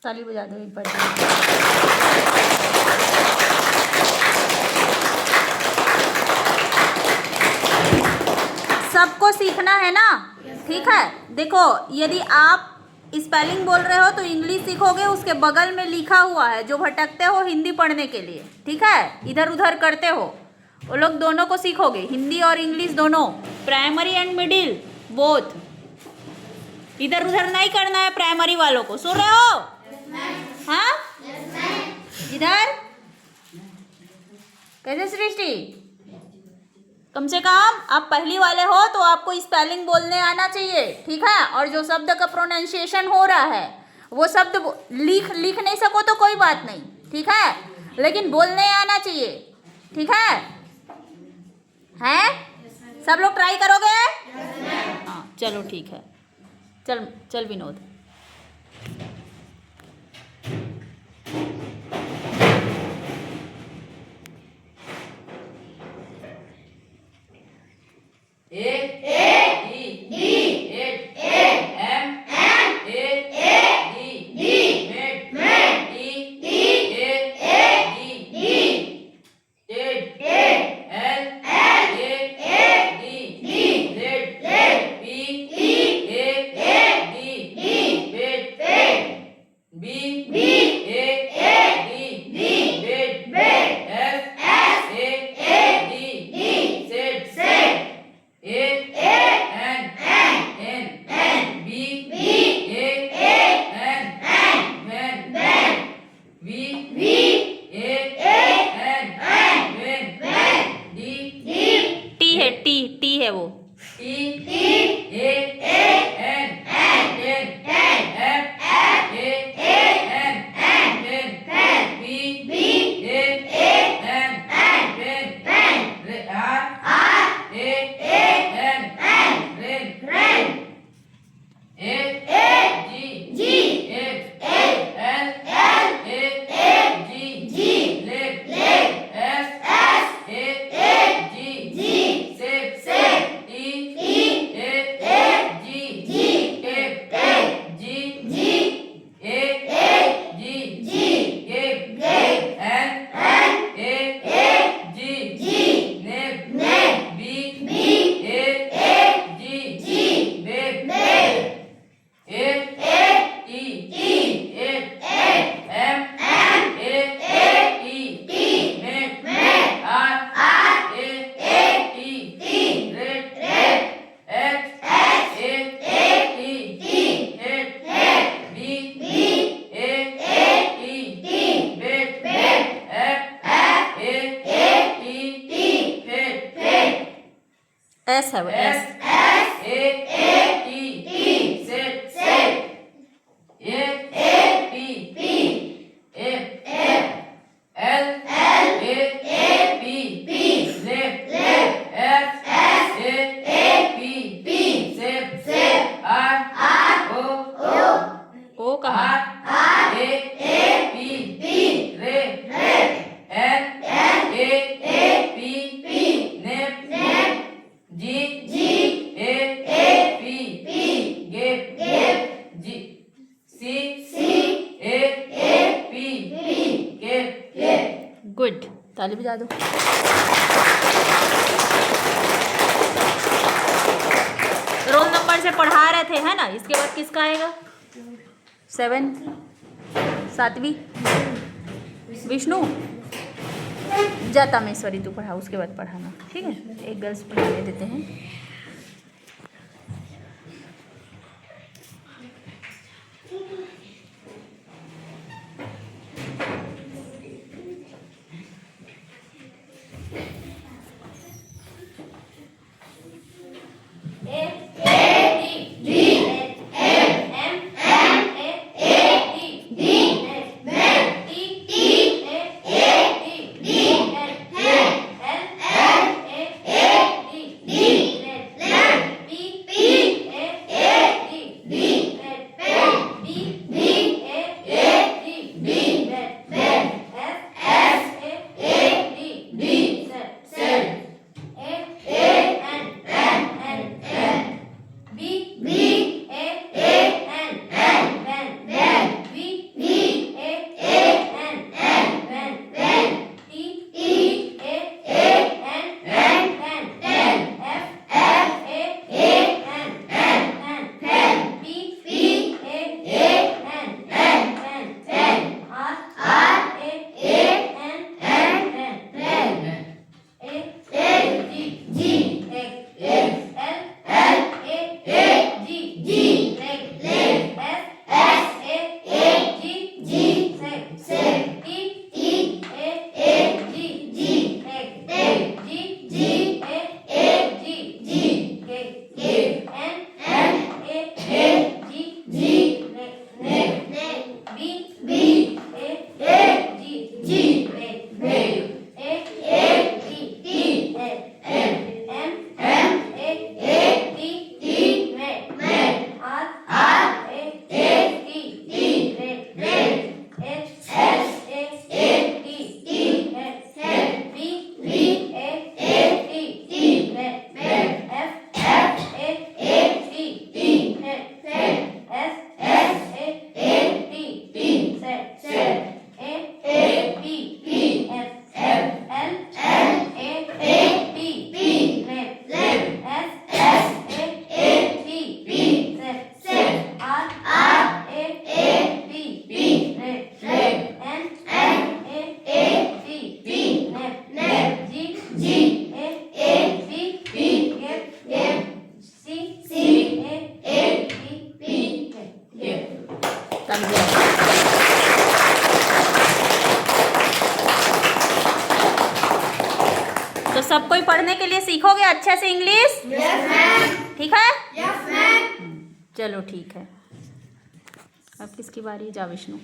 ताली बजा दो एक बार। सबको सीखना है ना, ठीक है। देखो, यदि आप स्पेलिंग बोल रहे हो तो इंग्लिश सीखोगे, उसके बगल में लिखा हुआ है, जो भटकते हो हिंदी पढ़ने के लिए, ठीक है, इधर उधर करते हो, वो लोग दोनों को सीखोगे, हिंदी और इंग्लिश दोनों, प्राइमरी एंड मिडिल बोथ। इधर उधर नहीं करना है प्राइमरी वालों को, सुन रहे हो? हाँ, इधर कैसे सृष्टि, कम से कम आप पहली वाले हो तो आपको स्पेलिंग बोलने आना चाहिए, ठीक है। और जो शब्द का प्रोनाउंसिएशन हो रहा है वो शब्द लिख नहीं सको तो कोई बात नहीं, ठीक है, लेकिन बोलने आना चाहिए, ठीक है। हैं? सब लोग ट्राई करोगे? हाँ, चलो ठीक है। चल विनोद। एस है वो, एस। ओ कहाँ? गुड, ताली बजा दो। रोल नंबर से पढ़ा रहे थे, है ना? इसके बाद किसका आएगा? 7, 7वीं विष्णु। जा तामेश्वरी तू पढ़ा, उसके बाद पढ़ाना, ठीक है? एक गर्ल्स पढ़ाने देते हैं। तो सब कोई पढ़ने के लिए सीखोगे अच्छे से इंग्लिश? Yes ma'am. ठीक है? Yes ma'am. चलो ठीक है। अब किसकी बारी है? जा विष्णु।